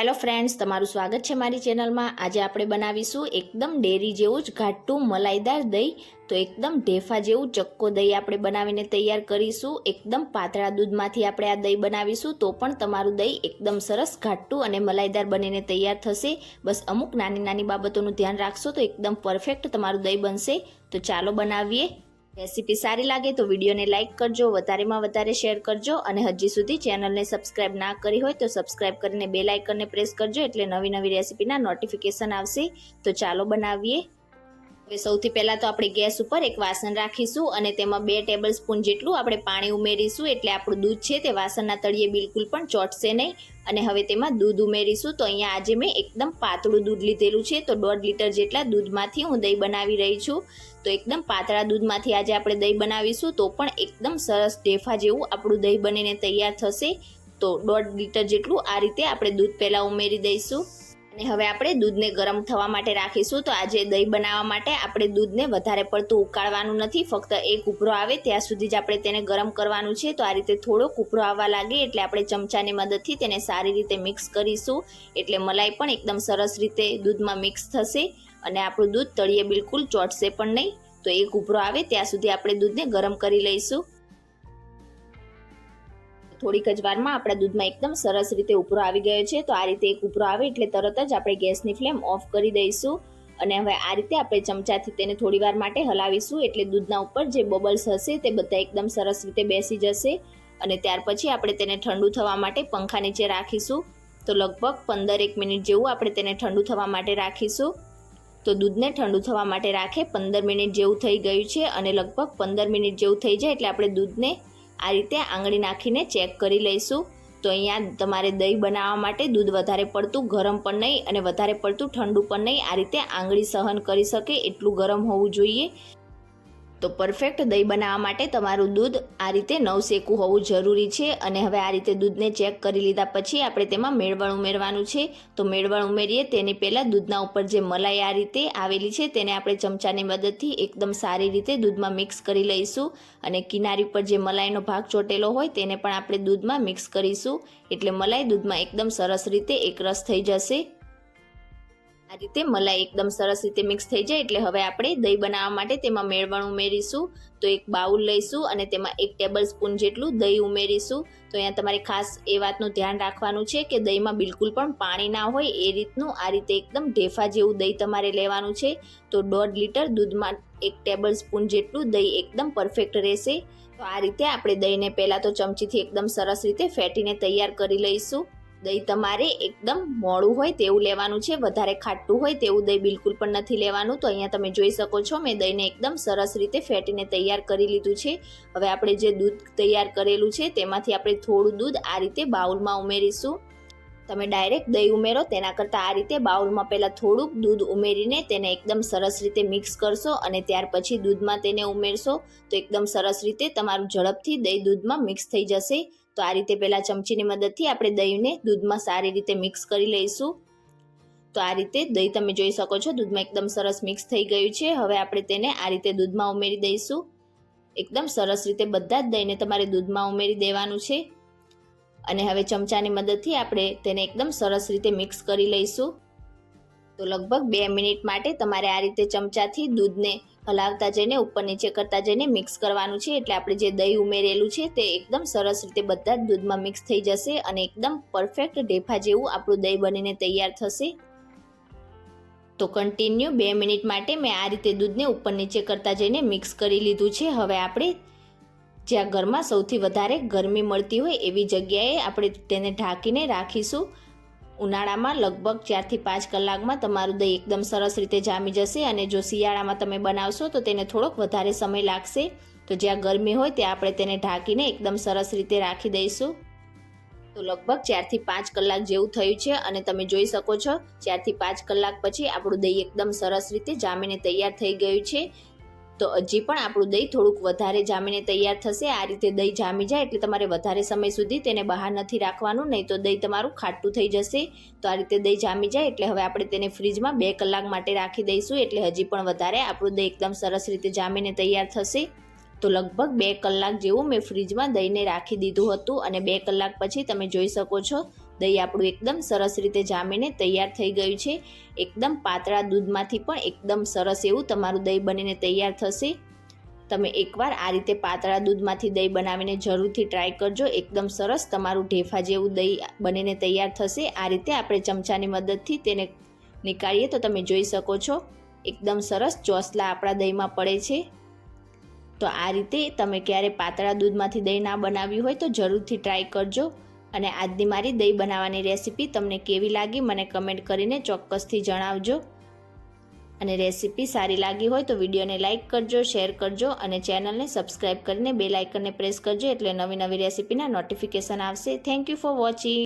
Hello friends, તમારું સ્વાગત છે મારી ચેનલમાં। આજે આપણે બનાવીશું એકદમ ડેરી જેવું જ ઘાટું મલાઈદાર દહીં। તો એકદમ ઢેફા જેવું ચક્કો દહીં આપણે બનાવીને તૈયાર કરીશું। એકદમ પાતળા દૂધમાંથી આપણે આ દહીં બનાવીશું તો પણ તમારું દહીં એકદમ સરસ ઘાટું અને મલાઈદાર બનીને તૈયાર થશે। બસ અમુક નાની નાની બાબતોનું ધ્યાન રાખશો તો એકદમ પરફેક્ટ તમારું દહીં બનશે। તો ચાલો બનાવીએ। રેસીપી સારી લાગે તો વિડીયોને લાઇક કરજો, વધારેમાં વધારે શેર કરજો અને હજી સુધી ચેનલને સબસ્ક્રાઇબ ના કરી હોય તો સબસ્ક્રાઇબ કરીને બેલ આઇકનને પ્રેસ કરજો એટલે નવી નવી રેસીપીના નોટિફિકેશન આવશે। તો ચાલો બનાવીએ। હવે સૌથી પહેલાં તો આપણે ગેસ ઉપર એક વાસણ રાખીશું અને તેમાં 2 ટેબલ સ્પૂન જેટલું આપણે પાણી ઉમેરીશું એટલે આપણું દૂધ છે તે વાસણના તળિયે બિલકુલ પણ ચોંટશે નહીં। અને હવે તેમાં દૂધ ઉમેરીશું। તો અહીંયા આજે મેં એકદમ પાતળું દૂધ લીધેલું છે, તો 1.5 લીટર જેટલા દૂધમાંથી હું દહીં બનાવી રહી છું। તો એકદમ પાતળા દૂધમાંથી આજે આપણે દહીં બનાવીશું તો પણ એકદમ સરસ ઢેફા જેવું આપણું દહીં બનીને તૈયાર થશે। તો 1.5 લીટર જેટલું આ રીતે આપણે દૂધ પહેલાં ઉમેરી દઈશું અને હવે આપણે દૂધને ગરમ થવા માટે રાખીશું। તો આજે દહીં બનાવવા માટે આપણે દૂધને વધારે પડતું ઉકાળવાનું નથી, ફક્ત એક ઉભરો આવે ત્યાં સુધી જ આપણે તેને ગરમ કરવાનું છે। તો આ રીતે થોડોક ઉભરો આવવા લાગે એટલે આપણે ચમચાની મદદથી તેને સારી રીતે મિક્સ કરીશું એટલે મલાઈ પણ એકદમ સરસ રીતે દૂધમાં મિક્સ થશે અને આપણું દૂધ તળિયે બિલકુલ ચોંટશે પણ નહીં। તો એક ઉભરો આવે ત્યાં સુધી આપણે દૂધને ગરમ કરી લઈશું। થોડીક જ વારમાં આપણા દૂધમાં એકદમ સરસ રીતે ઉભરો આવી ગયો છે। તો આ રીતે એક ઉભરો આવે એટલે તરત જ આપણે ગેસની ફ્લેમ ઓફ કરી દઈશું અને હવે આ રીતે આપણે ચમચાથી તેને થોડી વાર માટે હલાવીશું એટલે દૂધના ઉપર જે બબલ્સ હશે તે બધા એકદમ સરસ રીતે બેસી જશે અને ત્યાર પછી આપણે તેને ઠંડુ થવા માટે પંખા નીચે રાખીશું। તો લગભગ 15 મિનિટ જેવું આપણે તેને ઠંડુ થવા માટે રાખીશું। તો દૂધને ઠંડુ થવા માટે રાખે 15 મિનિટ જેવું થઈ ગયું છે અને લગભગ 15 મિનિટ જેવું થઈ જાય એટલે આપણે દૂધને આ રીતે આંગળી નાખીને ચેક કરી લઈશું। તો અહીંયા તમારે દહીં બનાવવા માટે દૂધ વધારે પડતું ગરમ પણ નહીં અને વધારે પડતું ઠંડુ પણ નહીં, આ રીતે આંગળી સહન કરી શકે એટલું ગરમ હોવું જોઈએ। તો પરફેક્ટ દહીં બનાવવા માટે તમારું દૂધ આ રીતે નવશેકું હોવું જરૂરી છે। અને હવે આ રીતે દૂધને ચેક કરી લીધા પછી આપણે તેમાં મેળવણ ઉમેરવાનું છે। તો મેળવણ ઉમેરીએ તેની પહેલાં દૂધના ઉપર જે મલાઈ આ રીતે આવેલી છે તેને આપણે ચમચાની મદદથી એકદમ સારી રીતે દૂધમાં મિક્સ કરી લઈશું અને કિનારી પર જે મલાઈનો ભાગ ચોટેલો હોય તેને પણ આપણે દૂધમાં મિક્સ કરીશું એટલે મલાઈ દૂધમાં એકદમ સરસ રીતે એકરસ થઈ જશે। આ રીતે મલાઈ એકદમ સરસ રીતે મિક્સ થઈ જાય એટલે હવે આપણે દહીં બનાવવા માટે તેમાં મેળવણ ઉમેરીશું। તો એક બાઉલ લઈશું અને તેમાં 1 ટેબલ સ્પૂન જેટલું દહીં ઉમેરીશું। તો અહીંયા તમારે ખાસ એ વાતનું ધ્યાન રાખવાનું છે કે દહીંમાં બિલકુલ પણ પાણી ના હોય એ રીતનું આ રીતે એકદમ ઢેફા જેવું દહીં તમારે લેવાનું છે। તો 1.5 લીટર દૂધમાં 1 ટેબલ સ્પૂન જેટલું દહીં એકદમ પરફેક્ટ રહેશે। તો આ રીતે આપણે દહીંને પહેલાં તો ચમચીથી એકદમ સરસ રીતે ફેટીને તૈયાર કરી લઈશું। દહીં તમારે એકદમ મોળું હોય તેવું લેવાનું છે, વધારે ખાટું હોય તેવું દહીં બિલકુલ પણ નથી લેવાનું। તો અહીંયા તમે જોઈ શકો છો મેં દહીંને એકદમ સરસ રીતે ફેટીને તૈયાર કરી લીધું છે। હવે આપણે જે દૂધ તૈયાર કરેલું છે તેમાંથી આપણે થોડું દૂધ આ રીતે બાઉલમાં ઉમેરીશું। તમે ડાયરેક્ટ દહીં ઉમેરો તેના કરતાં આ રીતે બાઉલમાં પહેલાં થોડુંક દૂધ ઉમેરીને તેને એકદમ સરસ રીતે મિક્સ કરશો અને ત્યાર પછી દૂધમાં તેને ઉમેરશો તો એકદમ સરસ રીતે તમારું ઝડપથી દહીં દૂધમાં મિક્સ થઈ જશે। તો આ રીતે પહેલાં ચમચીની મદદથી આપણે દહીંને દૂધમાં સારી રીતે મિક્સ કરી લઈશું। તો આ રીતે દહીં તમે જોઈ શકો છો દૂધમાં એકદમ સરસ મિક્સ થઈ ગયું છે। હવે આપણે તેને આ રીતે દૂધમાં ઉમેરી દઈશું। એકદમ સરસ રીતે બધા જ દહીંને તમારે દૂધમાં ઉમેરી દેવાનું છે અને હવે ચમચાની મદદથી આપણે તેને એકદમ સરસ રીતે મિક્સ કરી લઈશું। તો લગભગ 2 મિનિટ માટે તમારે આ રીતે ચમચાથી દૂધને હલાવતા જઈને ઉપર નીચે કરતા જઈને મિક્સ કરવાનું છે એટલે આપણે જે દહીં ઉમેરેલું છે તે એકદમ સરસ રીતે બધા જ દૂધમાં મિક્સ થઈ જશે અને એકદમ પરફેક્ટ ઢેફા જેવું આપણું દહીં બનીને તૈયાર થશે। તો કન્ટિન્યુ 2 મિનિટ માટે મેં આ રીતે દૂધને ઉપર નીચે કરતા જઈને મિક્સ કરી લીધું છે। હવે આપણે જ્યાં ઘરમાં સૌથી વધારે ગરમી મળતી હોય એવી જગ્યાએ આપણે તેને ઢાંકીને રાખીશું। ઉનાળામાં લગભગ 4 થી 5 કલાકમાં તમારું દહીં એકદમ સરસ રીતે જામી જશે અને જો શિયાળામાં તમે બનાવશો તો તેને થોડોક વધારે સમય લાગશે। તો જ્યાં ગરમી હોય ત્યાં આપણે તેને ઢાંકીને એકદમ સરસ રીતે રાખી દઈશું। તો લગભગ 4 થી 5 કલાક જેવું થયું છે અને તમે જોઈ શકો છો 4 થી 5 કલાક પછી આપણું દહીં એકદમ સરસ રીતે જામીને તૈયાર થઈ ગયું છે। તો હજી પણ આપણું દહીં થોડુંક વધારે જામીને તૈયાર થશે। આ રીતે દહીં જામી જાય એટલે તમારે વધારે સમય સુધી તેને બહાર નથી રાખવાનું, નહીં તો દહીં તમારું ખાટું થઈ જશે। તો આ રીતે દહીં જામી જાય એટલે હવે આપણે તેને ફ્રીજમાં 2 કલાક માટે રાખી દઈશું એટલે હજી પણ વધારે આપણું દહીં એકદમ સરસ રીતે જામીને તૈયાર થશે। તો લગભગ 2 કલાક જેવું મેં ફ્રીજમાં દહીંને રાખી દીધું હતું અને 2 કલાક પછી તમે જોઈ શકો છો દહીં આપણું એકદમ સરસ રીતે જામીને તૈયાર થઈ ગયું છે. એકદમ પાતળા દૂધમાંથી પણ એકદમ સરસ એવું તમારું દહીં બનીને તૈયાર થશે. તમે એકવાર આ રીતે પાતળા દૂધમાંથી દહીં બનાવીને જરૂરથી ટ્રાય કરજો. એકદમ સરસ તમારું ઢેફા જેવું દહીં બનીને તૈયાર થશે. આ રીતે આપણે ચમચાની મદદથી તેને નીકાળીએ તો તમે જોઈ શકો છો એકદમ સરસ ચોસલા આપણા દહીંમાં પડે છે. તો આ રીતે તમે ક્યારે પાતળા દૂધમાંથી દહીં ના બનાવ્યું હોય તો જરૂરથી ટ્રાય કરજો. અને આજની મારી દહીં બનાવવાની રેસીપી તમને કેવી લાગી મને કમેન્ટ કરીને ચોક્કસથી જણાવજો. અને રેસીપી સારી લાગી હોય તો વિડીયોને લાઇક કરજો, શેર કરજો અને ચેનલને સબસ્ક્રાઈબ કરીને બેલ આઇકનને પ્રેસ કરજો એટલે નવી રેસીપીના નોટિફિકેશન આવશે. Thank you for watching.